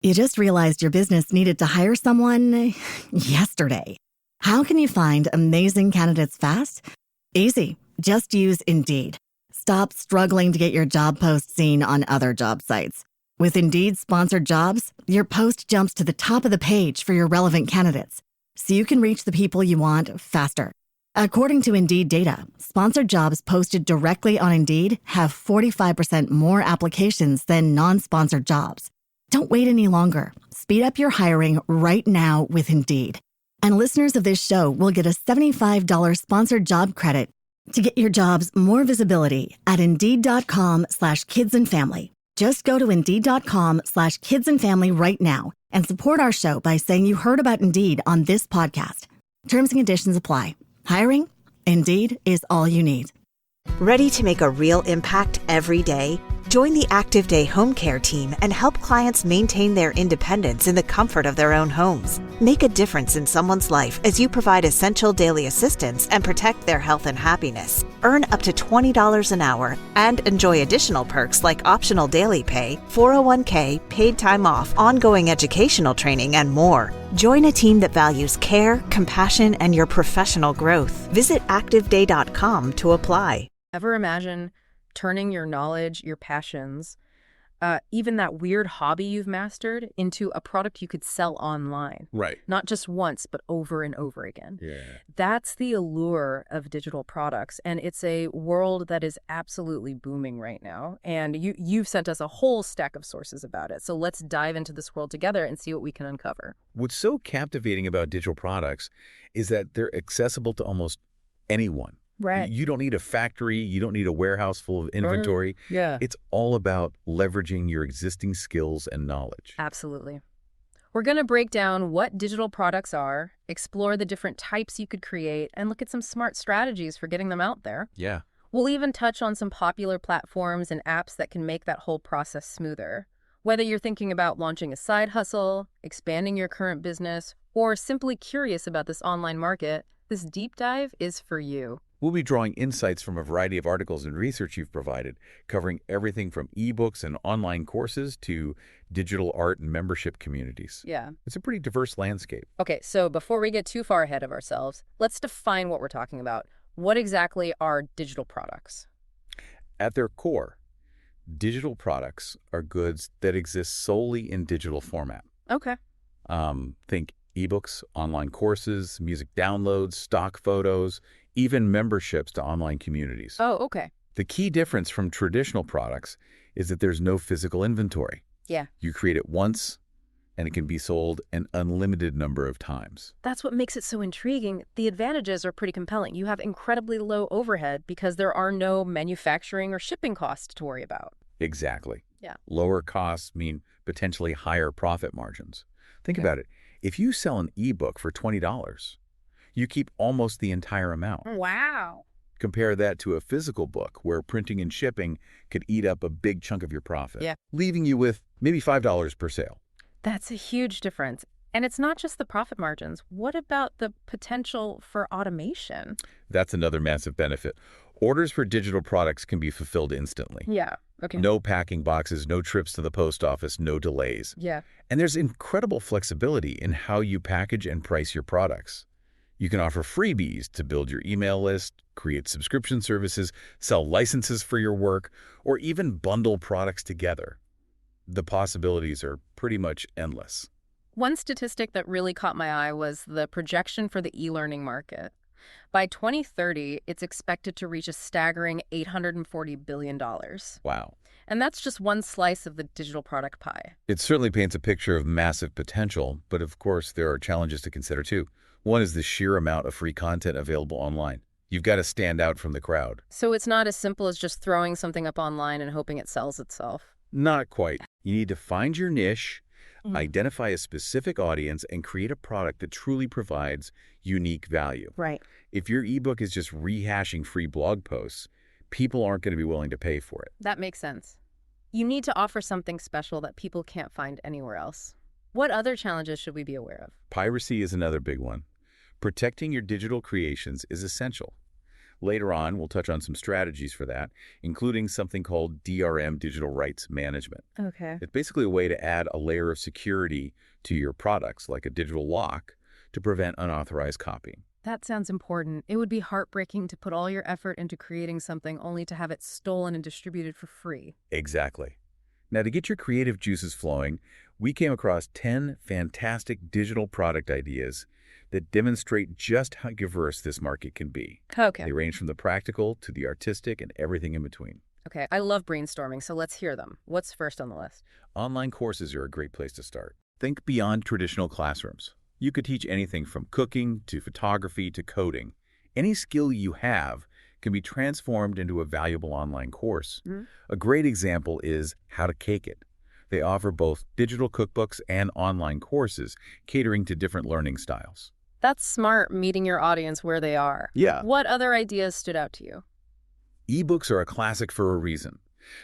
You just realized your business needed to hire someone yesterday. How can you find amazing candidates fast? Easy. Just use Indeed. Stop struggling to get your job post seen on other job sites. With Indeed sponsored jobs, your post jumps to the top of the page for your relevant candidates, so you can reach the people you want faster. According to Indeed data, sponsored jobs posted directly on Indeed have 45% more applications than non-sponsored jobs. Don't wait any longer. Speed up your hiring right now with Indeed. And listeners of this show will get a $75 sponsored job credit to get your jobs more visibility at Indeed.com/kidsandfamily. Just go to Indeed.com/kidsandfamily right now and support our show by saying you heard about Indeed on this podcast. Terms and conditions apply. Hiring? Indeed is all you need. Ready to make a real impact every day? Join the Active Day Home Care team and help clients maintain their independence in the comfort of their own homes. Make a difference in someone's life as you provide essential daily assistance and protect their health and happiness. Earn up to $20 an hour and enjoy additional perks like optional daily pay, 401k, paid time off, ongoing educational training, and more. Join a team that values care, compassion, and your professional growth. Visit activeday.com to apply. Ever imagine turning your knowledge, your passions, even that weird hobby you've mastered into a product you could sell online? Right. Not just once, but over and over again. Yeah. That's the allure of digital products, and it's a world that is absolutely booming right now. And you've sent us a whole stack of sources about it. So let's dive into this world together and see what we can uncover. What's so captivating about digital products is that they're accessible to almost anyone. Right. You don't need a factory. You don't need a warehouse full of inventory. Yeah. It's all about leveraging your existing skills and knowledge. Absolutely. We're going to break down what digital products are, explore the different types you could create, and look at some smart strategies for getting them out there. Yeah. We'll even touch on some popular platforms and apps that can make that whole process smoother. Whether you're thinking about launching a side hustle, expanding your current business, or simply curious about this online market, this deep dive is for you. We'll be drawing insights from a variety of articles and research you've provided, covering everything from eBooks and online courses to digital art and membership communities. Yeah. It's a pretty diverse landscape. Okay, so before we get too far ahead of ourselves, let's define what we're talking about. What exactly are digital products? At their core, digital products are goods that exist solely in digital format. Okay. Think eBooks, online courses, music downloads, stock photos, even memberships to online communities. Oh, okay. The key difference from traditional products is that there's no physical inventory. Yeah. You create it once, and it can be sold an unlimited number of times. That's what makes it so intriguing. The advantages are pretty compelling. You have incredibly low overhead because there are no manufacturing or shipping costs to worry about. Exactly. Yeah. Lower costs mean potentially higher profit margins. Think about it. If you sell an ebook for $20, you keep almost the entire amount. Wow. Compare that to a physical book where printing and shipping could eat up a big chunk of your profit, leaving you with maybe $5 per sale. That's a huge difference. And it's not just the profit margins. What about the potential for automation? That's another massive benefit. Orders for digital products can be fulfilled instantly. Yeah. Okay. No packing boxes, no trips to the post office, no delays. Yeah. And there's incredible flexibility in how you package and price your products. You can offer freebies to build your email list, create subscription services, sell licenses for your work, or even bundle products together. The possibilities are pretty much endless. One statistic that really caught my eye was the projection for the e-learning market. By 2030, it's expected to reach a staggering $840 billion. Wow. And that's just one slice of the digital product pie. It certainly paints a picture of massive potential, but of course there are challenges to consider too. One is the sheer amount of free content available online. You've got to stand out from the crowd. So it's not as simple as just throwing something up online and hoping it sells itself. Not quite. You need to find your niche, identify a specific audience, and create a product that truly provides unique value. Right. If your ebook is just rehashing free blog posts, people aren't going to be willing to pay for it. That makes sense. You need to offer something special that people can't find anywhere else. What other challenges should we be aware of? Piracy is another big one. Protecting your digital creations is essential. Later on, we'll touch on some strategies for that, including something called DRM, digital rights management. Okay. It's basically a way to add a layer of security to your products, like a digital lock, to prevent unauthorized copying. That sounds important. It would be heartbreaking to put all your effort into creating something only to have it stolen and distributed for free. Exactly. Now, to get your creative juices flowing, we came across 10 fantastic digital product ideas that demonstrate just how diverse this market can be. Okay. They range from the practical to the artistic and everything in between. Okay, I love brainstorming, so let's hear them. What's first on the list? Online courses are a great place to start. Think beyond traditional classrooms. You could teach anything from cooking to photography to coding. Any skill you have can be transformed into a valuable online course. A great example is How to Cake It. They offer both digital cookbooks and online courses, catering to different learning styles. That's smart, meeting your audience where they are. Yeah. What other ideas stood out to you? eBooks are a classic for a reason.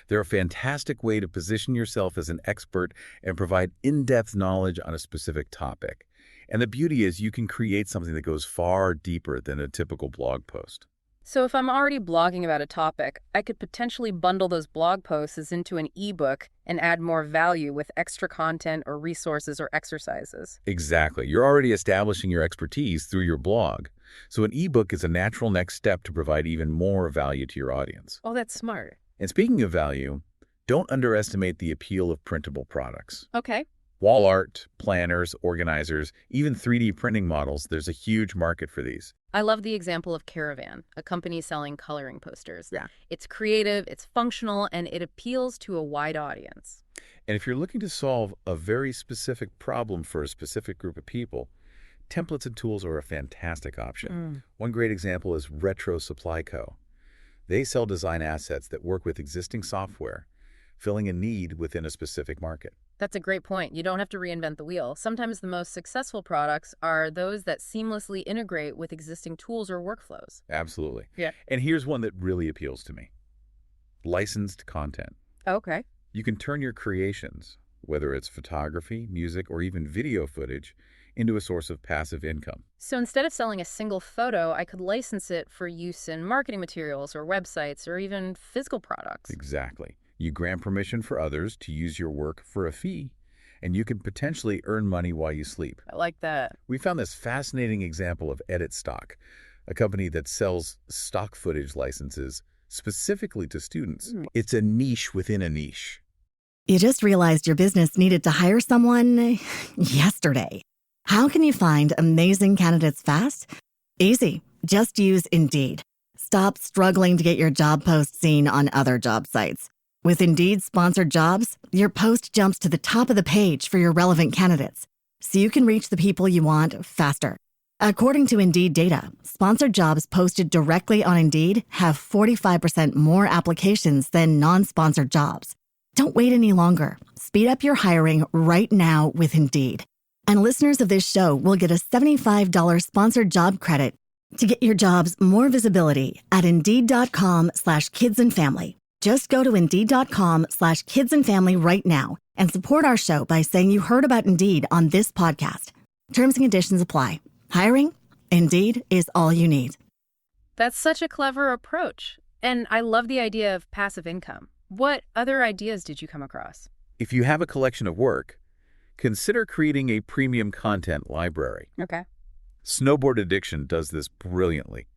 They're a fantastic way to position yourself as an expert and provide in-depth knowledge on a specific topic. And the beauty is you can create something that goes far deeper than a typical blog post. So if I'm already blogging about a topic, I could potentially bundle those blog posts into an ebook and add more value with extra content or resources or exercises. Exactly. You're already establishing your expertise through your blog. So an ebook is a natural next step to provide even more value to your audience. Oh, that's smart. And speaking of value, don't underestimate the appeal of printable products. Okay. Wall art, planners, organizers, even 3D printing models, there's a huge market for these. I love the example of Caravan, a company selling coloring posters. Yeah. It's creative, it's functional, and it appeals to a wide audience. And if you're looking to solve a very specific problem for a specific group of people, templates and tools are a fantastic option. One great example is Retro Supply Co. They sell design assets that work with existing software, filling a need within a specific market. That's a great point. You don't have to reinvent the wheel. Sometimes the most successful products are those that seamlessly integrate with existing tools or workflows. Absolutely. Yeah. And here's one that really appeals to me. Licensed content. Okay. You can turn your creations, whether it's photography, music, or even video footage, into a source of passive income. So instead of selling a single photo, I could license it for use in marketing materials or websites or even physical products. Exactly. You grant permission for others to use your work for a fee, and you can potentially earn money while you sleep. I like that. We found this fascinating example of Edit Stock, a company that sells stock footage licenses specifically to students. It's a niche within a niche. You just realized your business needed to hire someone yesterday. How can you find amazing candidates fast? Easy. Just use Indeed. Stop struggling to get your job post seen on other job sites. With Indeed sponsored jobs, your post jumps to the top of the page for your relevant candidates, so you can reach the people you want faster. According to Indeed data, sponsored jobs posted directly on Indeed have 45% more applications than non-sponsored jobs. Don't wait any longer. Speed up your hiring right now with Indeed. And listeners of this show will get a $75 sponsored job credit to get your jobs more visibility at Indeed.com/kidsandfamily. Just go to Indeed.com/kidsandfamily right now and support our show by saying you heard about Indeed on this podcast. Terms and conditions apply. Hiring? Indeed is all you need. That's such a clever approach. And I love the idea of passive income. What other ideas did you come across? If you have a collection of work, consider creating a premium content library. Okay. Snowboard Addiction does this brilliantly.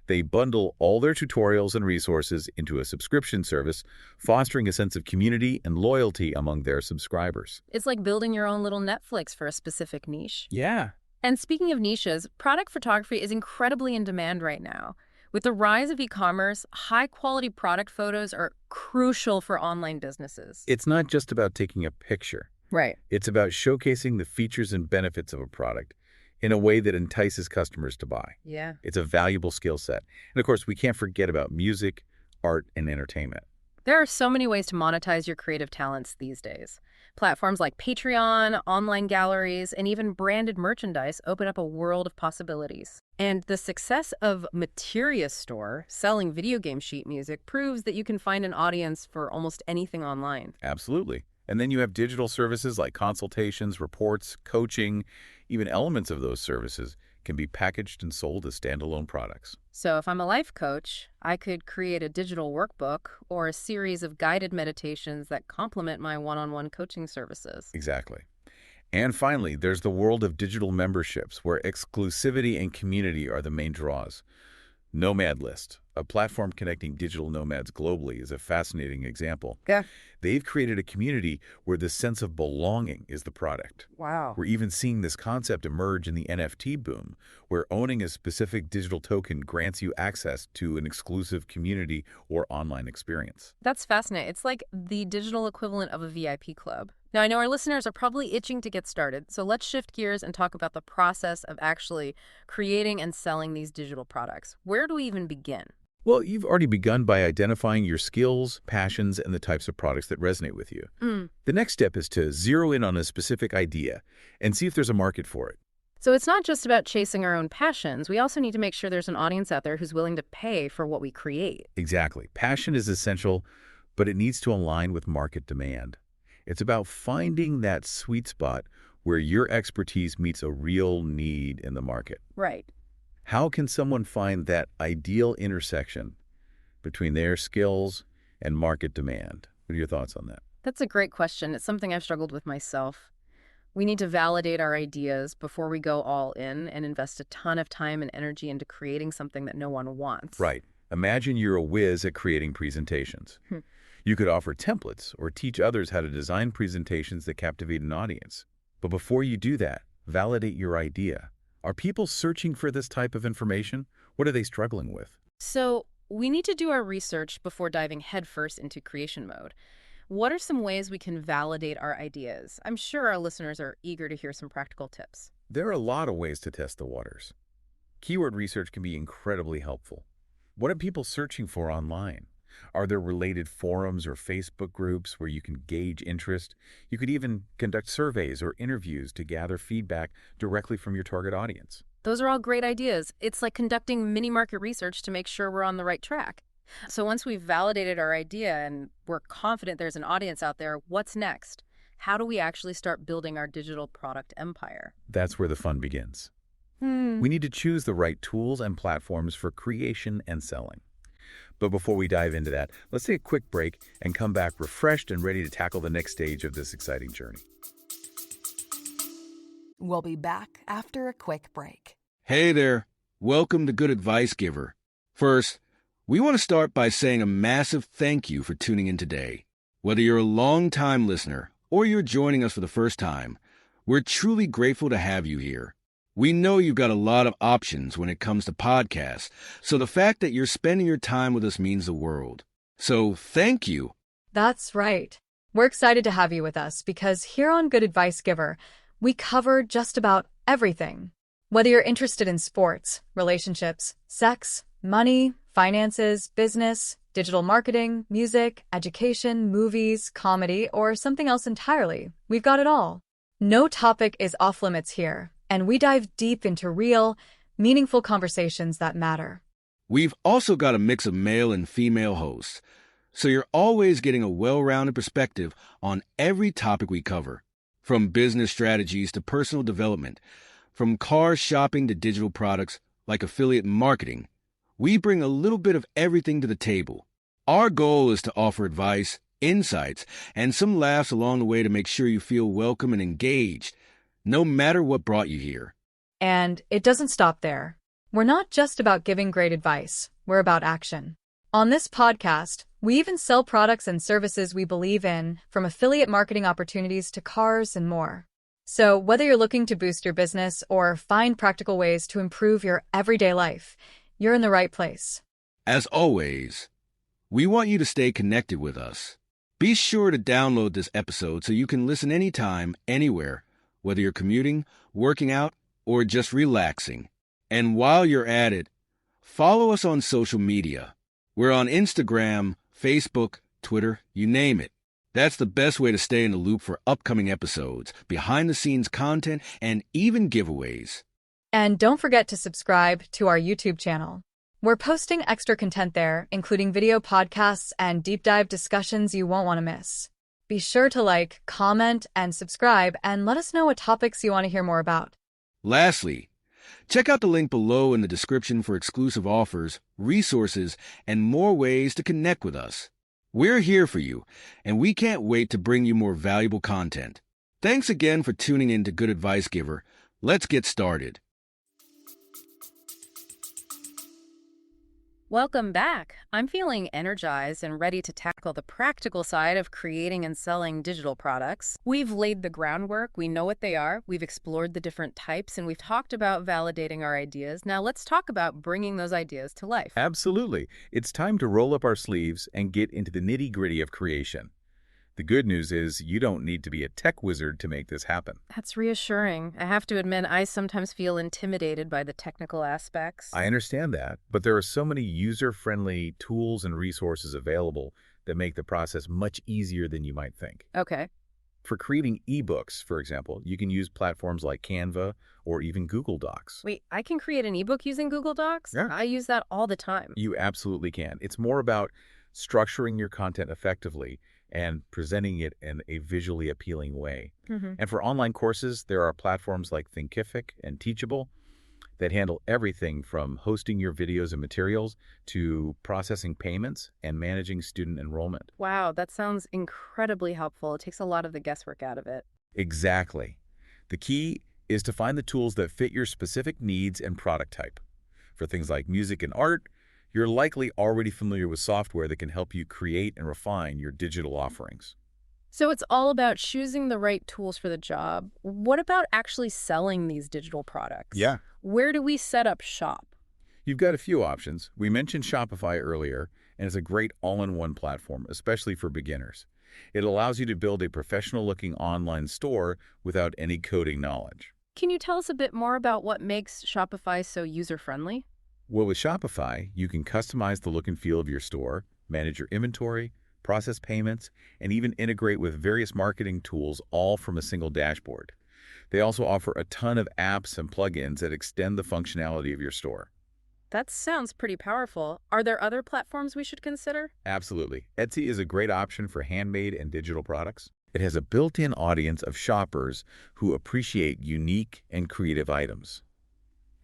They bundle all their tutorials and resources into a subscription service, fostering a sense of community and loyalty among their subscribers. It's like building your own little Netflix for a specific niche. Yeah. And speaking of niches, product photography is incredibly in demand right now. With the rise of e-commerce, high-quality product photos are crucial for online businesses. It's not just about taking a picture. Right. It's about showcasing the features and benefits of a product in a way that entices customers to buy. Yeah. It's a valuable skill set. And of course, we can't forget about music, art, and entertainment. There are so many ways to monetize your creative talents these days. Platforms like Patreon, online galleries, and even branded merchandise open up a world of possibilities. And the success of Materia Store, selling video game sheet music, proves that you can find an audience for almost anything online. Absolutely. And then you have digital services like consultations, reports, coaching, even elements of those services can be packaged and sold as standalone products. So if I'm a life coach, I could create a digital workbook or a series of guided meditations that complement my one-on-one coaching services. Exactly. And finally, there's the world of digital memberships, where exclusivity and community are the main draws. Nomad List, a platform connecting digital nomads globally, is a fascinating example. Yeah. They've created a community where the sense of belonging is the product. Wow. We're even seeing this concept emerge in the NFT boom, where owning a specific digital token grants you access to an exclusive community or online experience. That's fascinating. It's like the digital equivalent of a VIP club. Now, I know our listeners are probably itching to get started, so let's shift gears and talk about the process of actually creating and selling these digital products. Where do we even begin? Well, you've already begun by identifying your skills, passions, and the types of products that resonate with you. The next step is to zero in on a specific idea and see if there's a market for it. So it's not just about chasing our own passions. We also need to make sure there's an audience out there who's willing to pay for what we create. Exactly. Passion is essential, but it needs to align with market demand. It's about finding that sweet spot where your expertise meets a real need in the market. Right. How can someone find that ideal intersection between their skills and market demand? What are your thoughts on that? That's a great question. It's something I've struggled with myself. We need to validate our ideas before we go all in and invest a ton of time and energy into creating something that no one wants. Right. Imagine you're a whiz at creating presentations. You could offer templates or teach others how to design presentations that captivate an audience. But before you do that, validate your idea. Are people searching for this type of information? What are they struggling with? So we need to do our research before diving headfirst into creation mode. What are some ways we can validate our ideas? I'm sure our listeners are eager to hear some practical tips. There are a lot of ways to test the waters. Keyword research can be incredibly helpful. What are people searching for online? Are there related forums or Facebook groups where you can gauge interest? You could even conduct surveys or interviews to gather feedback directly from your target audience. Those are all great ideas. It's like conducting mini market research to make sure we're on the right track. So once we've validated our idea and we're confident there's an audience out there, what's next? How do we actually start building our digital product empire? That's where the fun begins. We need to choose the right tools and platforms for creation and selling. But before we dive into that, let's take a quick break and come back refreshed and ready to tackle the next stage of this exciting journey. We'll be back after a quick break. Hey there. Welcome to Good Advice Giver. First, we want to start by saying a massive thank you for tuning in today. Whether you're a long-time listener or you're joining us for the first time, we're truly grateful to have you here. We know you've got a lot of options when it comes to podcasts, so the fact that you're spending your time with us means the world. So thank you. That's right. We're excited to have you with us because here on Good Advice Giver, we cover just about everything. Whether you're interested in sports, relationships, sex, money, finances, business, digital marketing, music, education, movies, comedy, or something else entirely, we've got it all. No topic is off limits here, and we dive deep into real, meaningful conversations that matter. We've also got a mix of male and female hosts, so you're always getting a well-rounded perspective on every topic we cover, from business strategies to personal development, from car shopping to digital products like affiliate marketing. We bring a little bit of everything to the table. Our goal is to offer advice, insights, and some laughs along the way to make sure you feel welcome and engaged, no matter what brought you here. And it doesn't stop there. We're not just about giving great advice, we're about action. On this podcast, we even sell products and services we believe in, from affiliate marketing opportunities to cars and more. So whether you're looking to boost your business or find practical ways to improve your everyday life, you're in the right place. As always, we want you to stay connected with us. Be sure to download this episode so you can listen anytime, anywhere, whether you're commuting, working out, or just relaxing. And while you're at it, follow us on social media. We're on Instagram, Facebook, Twitter, you name it. That's the best way to stay in the loop for upcoming episodes, behind-the-scenes content, and even giveaways. And don't forget to subscribe to our YouTube channel. We're posting extra content there, including video podcasts and deep dive discussions you won't want to miss. Be sure to like, comment, and subscribe, and let us know what topics you want to hear more about. Lastly, Check out the link below in the description for exclusive offers, resources, and more ways to connect with us. We're here for you, and we can't wait to bring you more valuable content. Thanks again for tuning in to Good Advice Giver. Let's get started. Welcome back. I'm feeling energized and ready to tackle the practical side of creating and selling digital products. We've laid the groundwork, we know what they are, we've explored the different types, and we've talked about validating our ideas. Now let's talk about bringing those ideas to life. Absolutely. It's time to roll up our sleeves and get into the nitty-gritty of creation. The good news is you don't need to be a tech wizard to make this happen. That's reassuring. I have to admit, I sometimes feel intimidated by the technical aspects. I understand that, but there are so many user-friendly tools and resources available that make the process much easier than you might think. Okay. For creating eBooks, for example, you can use platforms like Canva or even Google Docs. Wait, I can create an ebook using Google Docs? Yeah. I use that all the time. You absolutely can. It's more about structuring your content effectively and presenting it in a visually appealing way. And for online courses, there are platforms like Thinkific and Teachable that handle everything from hosting your videos and materials to processing payments and managing student enrollment. Wow, that sounds incredibly helpful. It takes a lot of the guesswork out of it. Exactly. The key is to find the tools that fit your specific needs and product type. For things like music and art, you're likely already familiar with software that can help you create and refine your digital offerings. So it's all about choosing the right tools for the job. What about actually selling these digital products? Yeah. Where do we set up shop? You've got a few options. We mentioned Shopify earlier, and it's a great all-in-one platform, especially for beginners. It allows you to build a professional-looking online store without any coding knowledge. Can you tell us a bit more about what makes Shopify so user-friendly? Well, with Shopify, you can customize the look and feel of your store, manage your inventory, process payments, and even integrate with various marketing tools all from a single dashboard. They also offer a ton of apps and plugins that extend the functionality of your store. That sounds pretty powerful. Are there other platforms we should consider? Absolutely. Etsy is a great option for handmade and digital products. It has a built-in audience of shoppers who appreciate unique and creative items.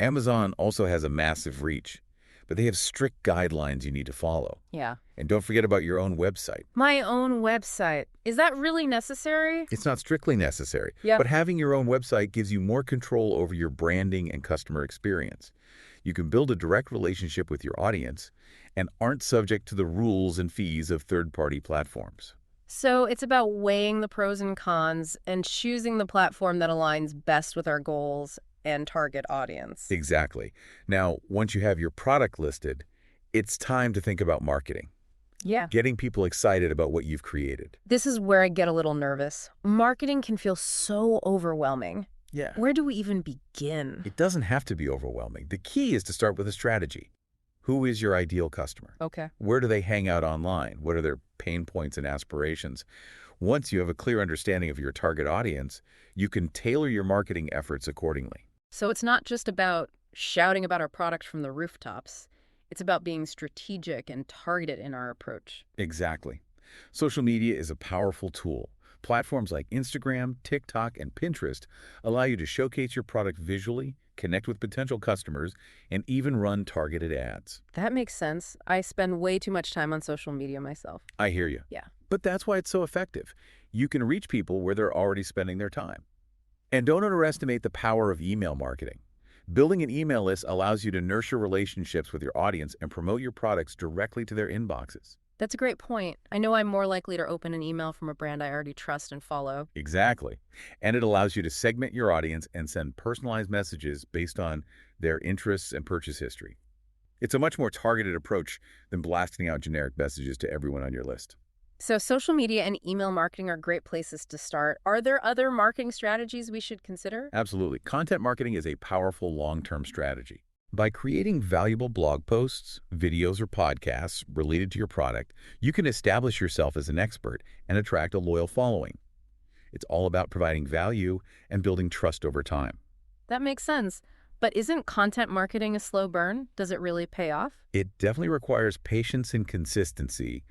Amazon also has a massive reach, but they have strict guidelines you need to follow. Yeah. And don't forget about your own website. My own website. Is that really necessary? It's not strictly necessary, Yeah. but having your own website gives you more control over your branding and customer experience. You can build a direct relationship with your audience and aren't subject to the rules and fees of third-party platforms. So it's about weighing the pros and cons and choosing the platform that aligns best with our goals and target audience. Exactly. Now, once you have your product listed, it's time to think about marketing. Yeah. Getting people excited about what you've created. This is where I get a little nervous. Marketing can feel so overwhelming. Yeah. Where do we even begin? It doesn't have to be overwhelming. The key is to start with a strategy. Who is your ideal customer? Okay. Where do they hang out online? What are their pain points and aspirations? Once you have a clear understanding of your target audience, you can tailor your marketing efforts accordingly. So it's not just about shouting about our product from the rooftops. It's about being strategic and targeted in our approach. Exactly. Social media is a powerful tool. Platforms like Instagram, TikTok, and Pinterest allow you to showcase your product visually, connect with potential customers, and even run targeted ads. That makes sense. I spend way too much time on social media myself. I hear you. Yeah. But that's why it's so effective. You can reach people where they're already spending their time. And don't underestimate the power of email marketing. Building an email list allows you to nurture relationships with your audience and promote your products directly to their inboxes. That's a great point. I know I'm more likely to open an email from a brand I already trust and follow. Exactly. And it allows you to segment your audience and send personalized messages based on their interests and purchase history. It's a much more targeted approach than blasting out generic messages to everyone on your list. So social media and email marketing are great places to start. Are there other marketing strategies we should consider? Absolutely. Content marketing is a powerful long-term strategy. By creating valuable blog posts, videos, or podcasts related to your product, you can establish yourself as an expert and attract a loyal following. It's all about providing value and building trust over time. That makes sense. But isn't content marketing a slow burn? Does it really pay off? It definitely requires patience and consistency,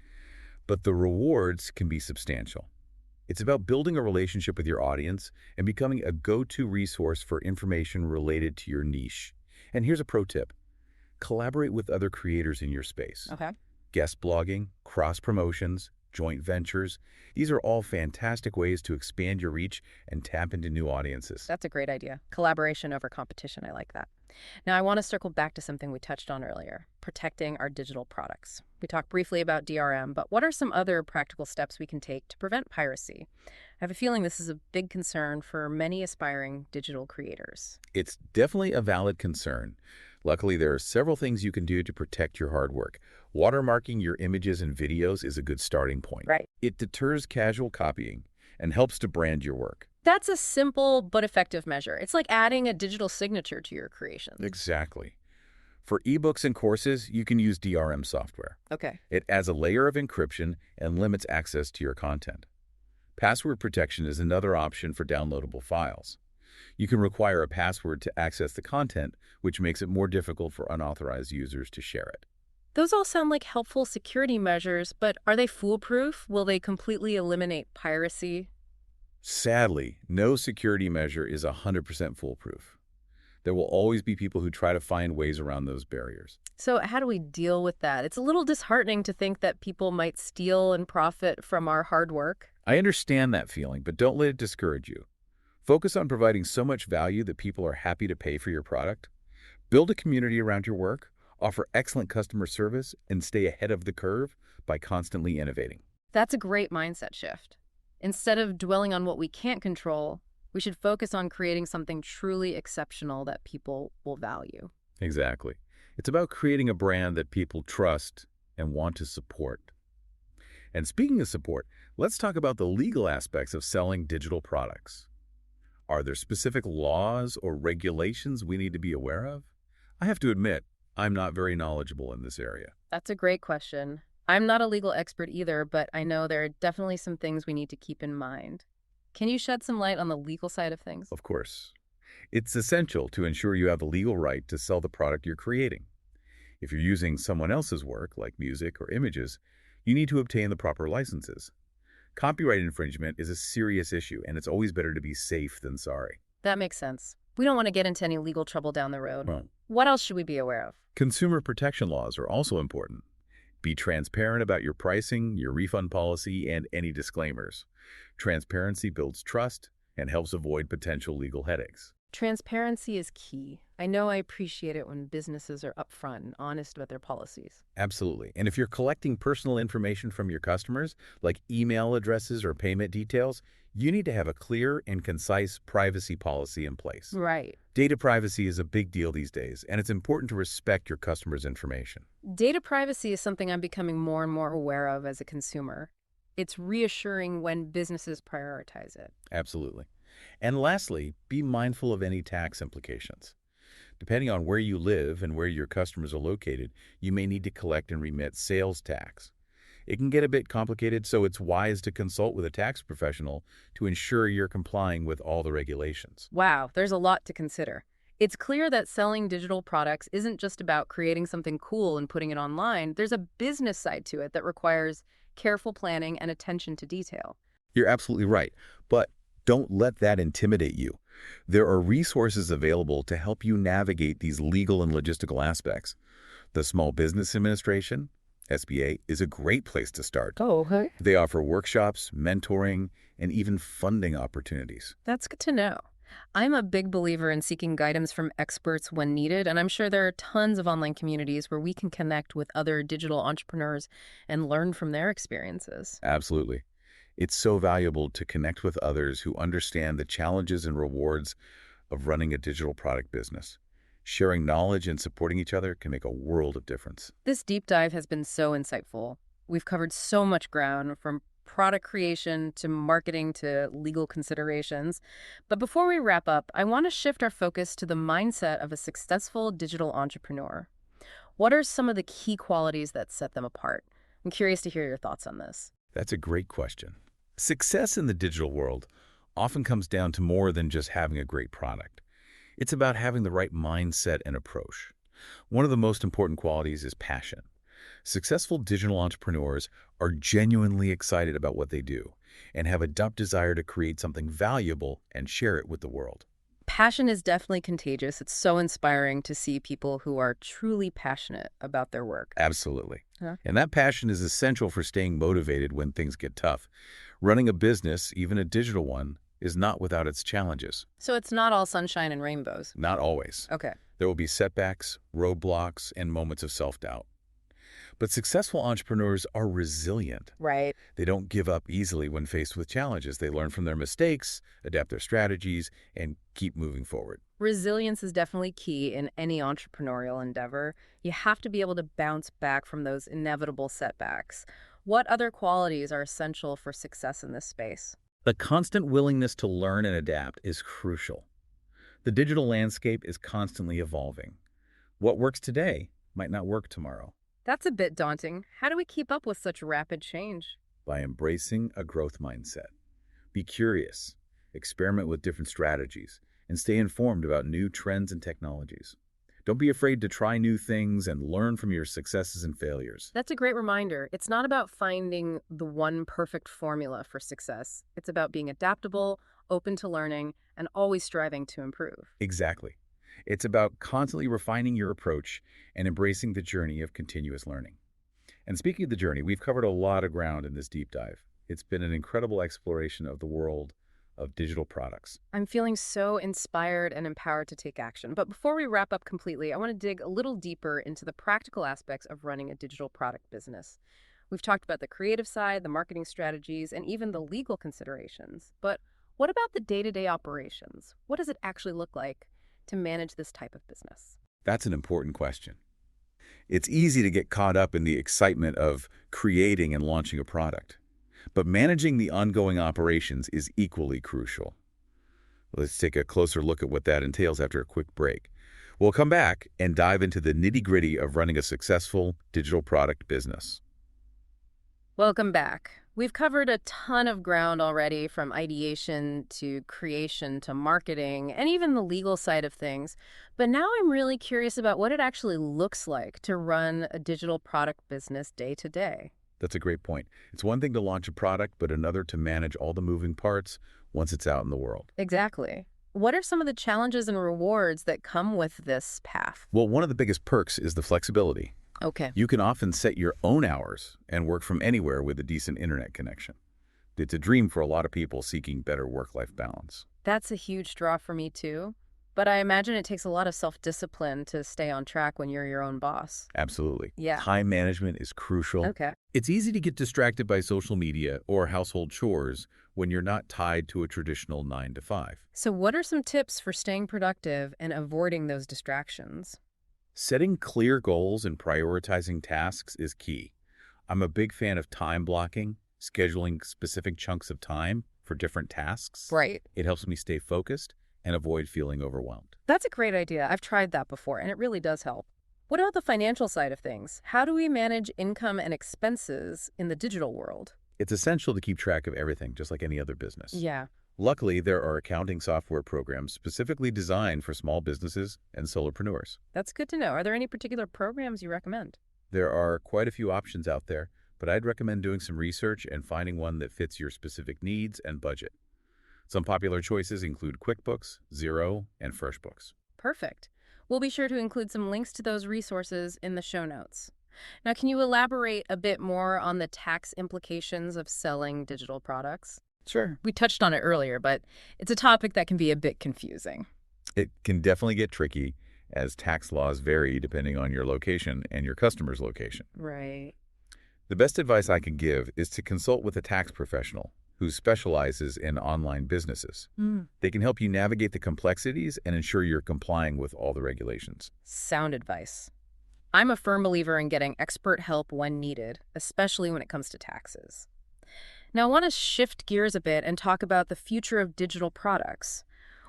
but the rewards can be substantial. It's about building a relationship with your audience and becoming a go-to resource for information related to your niche. And here's a pro tip. Collaborate with other creators in your space. Okay. Guest blogging, cross-promotions, joint ventures. These are all fantastic ways to expand your reach and tap into new audiences. That's a great idea. Collaboration over competition. I like that. Now, I want to circle back to something we touched on earlier, protecting our digital products. We talked briefly about DRM, but what are some other practical steps we can take to prevent piracy? I have a feeling this is a big concern for many aspiring digital creators. It's definitely a valid concern. Luckily, there are several things you can do to protect your hard work. Watermarking your images and videos is a good starting point. Right. It deters casual copying and helps to brand your work. That's a simple but effective measure. It's like adding a digital signature to your creations. Exactly. For ebooks and courses, you can use DRM software. Okay. It adds a layer of encryption and limits access to your content. Password protection is another option for downloadable files. You can require a password to access the content, which makes it more difficult for unauthorized users to share it. Those all sound like helpful security measures, but are they foolproof? Will they completely eliminate piracy? Sadly, no security measure is 100% foolproof. There will always be people who try to find ways around those barriers. So how do we deal with that? It's a little disheartening to think that people might steal and profit from our hard work. I understand that feeling, but don't let it discourage you. Focus on providing so much value that people are happy to pay for your product. Build a community around your work, offer excellent customer service, and stay ahead of the curve by constantly innovating. That's a great mindset shift. Instead of dwelling on what we can't control, we should focus on creating something truly exceptional that people will value. Exactly. It's about creating a brand that people trust and want to support. And speaking of support, let's talk about the legal aspects of selling digital products. Are there specific laws or regulations we need to be aware of? I have to admit, I'm not very knowledgeable in this area. That's a great question. I'm not a legal expert either, but I know there are definitely some things we need to keep in mind. Can you shed some light on the legal side of things? Of course. It's essential to ensure you have the legal right to sell the product you're creating. If you're using someone else's work, like music or images, you need to obtain the proper licenses. Copyright infringement is a serious issue, and it's always better to be safe than sorry. That makes sense. We don't want to get into any legal trouble down the road. Well, What else should we be aware of? consumer protection laws are also important. Be transparent about your pricing, your refund policy, and any disclaimers. Transparency builds trust and helps avoid potential legal headaches. Transparency is key. I know I appreciate it when businesses are upfront and honest about their policies. Absolutely. And if you're collecting personal information from your customers, like email addresses or payment details, you need to have a clear and concise privacy policy in place. Right. Data privacy is a big deal these days, and it's important to respect your customers' information. Data privacy is something I'm becoming more and more aware of as a consumer. It's reassuring when businesses prioritize it. Absolutely. And lastly, be mindful of any tax implications. Depending on where you live and where your customers are located, you may need to collect and remit sales tax. It can get a bit complicated, so it's wise to consult with a tax professional to ensure you're complying with all the regulations. Wow, there's a lot to consider. It's clear that selling digital products isn't just about creating something cool and putting it online. There's a business side to it that requires careful planning and attention to detail. You're absolutely right, but don't let that intimidate you. There are resources available to help you navigate these legal and logistical aspects. The Small Business Administration, SBA, is a great place to start. Oh, okay. They offer workshops, mentoring, and even funding opportunities. That's good to know. I'm a big believer in seeking guidance from experts when needed, and I'm sure there are tons of online communities where we can connect with other digital entrepreneurs and learn from their experiences. Absolutely. It's so valuable to connect with others who understand the challenges and rewards of running a digital product business. Sharing knowledge and supporting each other can make a world of difference. This deep dive has been so insightful. We've covered so much ground, from product creation to marketing to legal considerations. But before we wrap up, I want to shift our focus to the mindset of a successful digital entrepreneur. What are some of the key qualities that set them apart? I'm curious to hear your thoughts on this. That's a great question. Success in the digital world often comes down to more than just having a great product. It's about having the right mindset and approach. One of the most important qualities is passion. Successful digital entrepreneurs are genuinely excited about what they do, and have a deep desire to create something valuable and share it with the world. Passion is definitely contagious. It's so inspiring to see people who are truly passionate about their work. Absolutely. Huh? And that passion is essential for staying motivated when things get tough. Running a business, even a digital one, is not without its challenges. So it's not all sunshine and rainbows. Not always. Okay. There will be setbacks, roadblocks, and moments of self-doubt. But successful entrepreneurs are resilient. Right. They don't give up easily when faced with challenges. They learn from their mistakes, adapt their strategies, and keep moving forward. Resilience is definitely key in any entrepreneurial endeavor. You have to be able to bounce back from those inevitable setbacks. What other qualities are essential for success in this space? The constant willingness to learn and adapt is crucial. The digital landscape is constantly evolving. What works today might not work tomorrow. That's a bit daunting. How do we keep up with such rapid change? By embracing a growth mindset. Be curious, experiment with different strategies, and stay informed about new trends and technologies. Don't be afraid to try new things and learn from your successes and failures. That's a great reminder. It's not about finding the one perfect formula for success. It's about being adaptable, open to learning, and always striving to improve. Exactly. It's about constantly refining your approach and embracing the journey of continuous learning. And speaking of the journey, we've covered a lot of ground in this deep dive. It's been an incredible exploration of the world of digital products. I'm feeling so inspired and empowered to take action. But before we wrap up completely, I want to dig a little deeper into the practical aspects of running a digital product business. We've talked about the creative side, the marketing strategies, and even the legal considerations. But what about the day-to-day operations? What does it actually look like to manage this type of business? That's an important question. It's easy to get caught up in the excitement of creating and launching a product. But managing the ongoing operations is equally crucial. Let's take a closer look at what that entails after a quick break. We'll come back and dive into the nitty-gritty of running a successful digital product business. Welcome back. We've covered a ton of ground already, from ideation to creation to marketing and even the legal side of things. But now I'm really curious about what it actually looks like to run a digital product business day to day. That's a great point. It's one thing to launch a product, but another to manage all the moving parts once it's out in the world. Exactly. What are some of the challenges and rewards that come with this path? Well, one of the biggest perks is the flexibility. Okay. You can often set your own hours and work from anywhere with a decent internet connection. It's a dream for a lot of people seeking better work-life balance. That's a huge draw for me too. But I imagine it takes a lot of self-discipline to stay on track when you're your own boss. Absolutely. Yeah. Time management is crucial. Okay. It's easy to get distracted by social media or household chores when you're not tied to a traditional 9 to 5. So what are some tips for staying productive and avoiding those distractions? Setting clear goals and prioritizing tasks is key. I'm a big fan of time blocking, scheduling specific chunks of time for different tasks. Right. It helps me stay focused and avoid feeling overwhelmed. That's a great idea. I've tried that before, and it really does help. What about the financial side of things? How do we manage income and expenses in the digital world? It's essential to keep track of everything, just like any other business. Yeah. Luckily, there are accounting software programs specifically designed for small businesses and solopreneurs. That's good to know. Are there any particular programs you recommend? There are quite a few options out there, but I'd recommend doing some research and finding one that fits your specific needs and budget. Some popular choices include QuickBooks, Xero, and FreshBooks. Perfect. We'll be sure to include some links to those resources in the show notes. Now, can you elaborate a bit more on the tax implications of selling digital products? Sure. We touched on it earlier, but it's a topic that can be a bit confusing. It can definitely get tricky, as tax laws vary depending on your location and your customer's location. Right. The best advice I can give is to consult with a tax professional who specializes in online businesses. They can help you navigate the complexities and ensure you're complying with all the regulations. Sound advice. I'm a firm believer in getting expert help when needed, especially when it comes to taxes. Now, I want to shift gears a bit and talk about the future of digital products.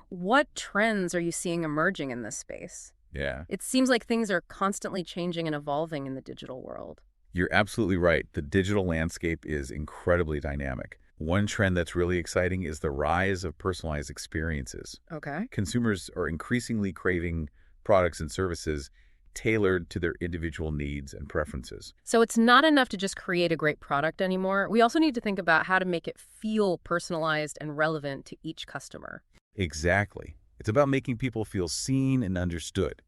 What trends are you seeing emerging in this space? Yeah. It seems like things are constantly changing and evolving in the digital world. You're absolutely right. The digital landscape is incredibly dynamic. One trend that's really exciting is the rise of personalized experiences. Okay. Consumers are increasingly craving products and services tailored to their individual needs and preferences. So it's not enough to just create a great product anymore. We also need to think about how to make it feel personalized and relevant to each customer. Exactly. It's about making people feel seen and understood.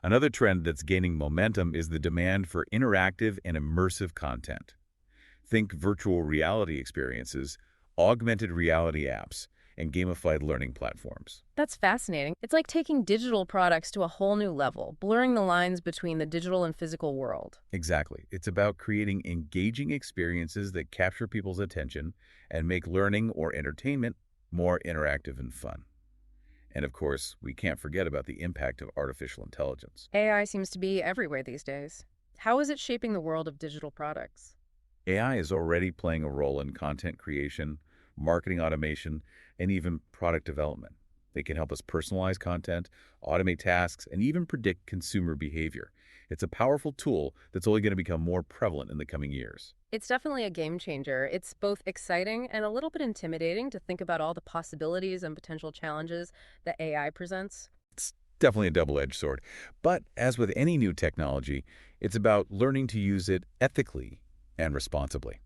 Another trend that's gaining momentum is the demand for interactive and immersive content. Think virtual reality experiences, augmented reality apps, and gamified learning platforms. That's fascinating. It's like taking digital products to a whole new level, blurring the lines between the digital and physical world. Exactly. It's about creating engaging experiences that capture people's attention and make learning or entertainment more interactive and fun. And of course, we can't forget about the impact of artificial intelligence. AI seems to be everywhere these days. How is it shaping the world of digital products? AI is already playing a role in content creation, marketing automation, and even product development. They can help us personalize content, automate tasks, and even predict consumer behavior. It's a powerful tool that's only going to become more prevalent in the coming years. It's definitely a game changer. It's both exciting and a little bit intimidating to think about all the possibilities and potential challenges that AI presents. It's definitely a double-edged sword. But as with any new technology, it's about learning to use it ethically and responsibly.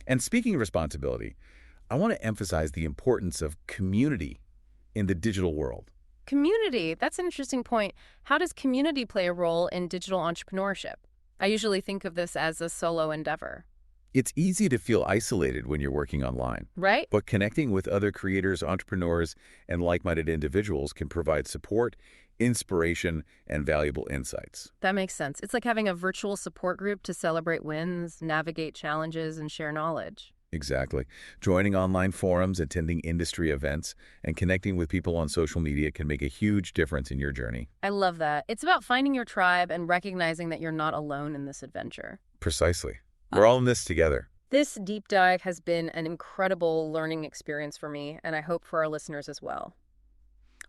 And speaking of responsibility, I want to emphasize the importance of community in the digital world. Community, that's an interesting point. How does community play a role in digital entrepreneurship? I usually think of this as a solo endeavor. It's easy to feel isolated when you're working online. Right? But connecting with other creators, entrepreneurs, and like-minded individuals can provide support, inspiration, and valuable insights. That makes sense. It's like having a virtual support group to celebrate wins, navigate challenges, and share knowledge. Exactly. Joining online forums, attending industry events, and connecting with people on social media can make a huge difference in your journey. I love that. It's about finding your tribe and recognizing that you're not alone in this adventure. Precisely. We're all in this together. This deep dive has been an incredible learning experience for me, and I hope for our listeners as well.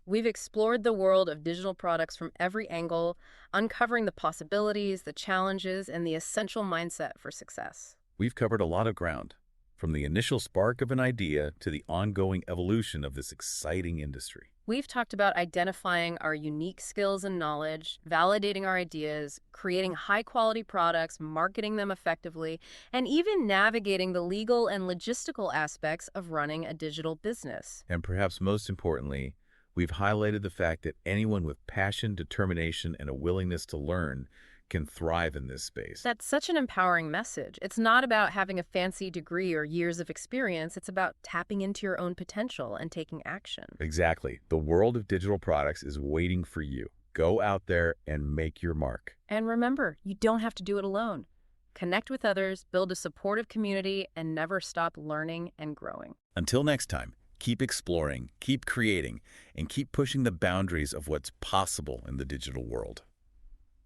We've explored the world of digital products from every angle, uncovering the possibilities, the challenges, and the essential mindset for success. We've covered a lot of ground, from the initial spark of an idea to the ongoing evolution of this exciting industry. We've talked about identifying our unique skills and knowledge, validating our ideas, creating high-quality products, marketing them effectively, and even navigating the legal and logistical aspects of running a digital business. And perhaps most importantly, we've highlighted the fact that anyone with passion, determination, and a willingness to learn can thrive in this space. That's such an empowering message. It's not about having a fancy degree or years of experience. It's about tapping into your own potential and taking action. Exactly. The world of digital products is waiting for you. Go out there and make your mark. And remember, you don't have to do it alone. Connect with others, build a supportive community, and never stop learning and growing. Until next time, keep exploring, keep creating, and keep pushing the boundaries of what's possible in the digital world.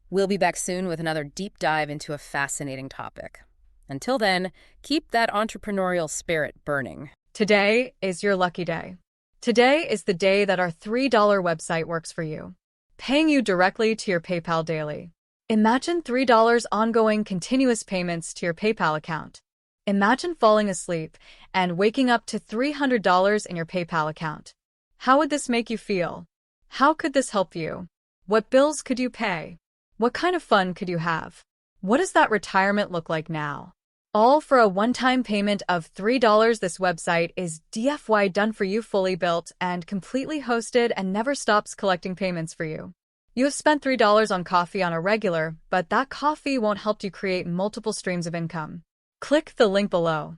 We'll be back soon with another deep dive into a fascinating topic. Until then, keep that entrepreneurial spirit burning. Today is your lucky day. Today is the day that our $3 website works for you, paying you directly to your PayPal daily. Imagine $3 ongoing continuous payments to your PayPal account. Imagine falling asleep and waking up to $300 in your PayPal account. How would this make you feel? How could this help you? What bills could you pay? What kind of fun could you have? What does that retirement look like now? All for a one-time payment of $3. This website is DFY done for you, fully built and completely hosted, and never stops collecting payments for you. You have spent $3 on coffee on a regular, but that coffee won't help you create multiple streams of income. Click the link below.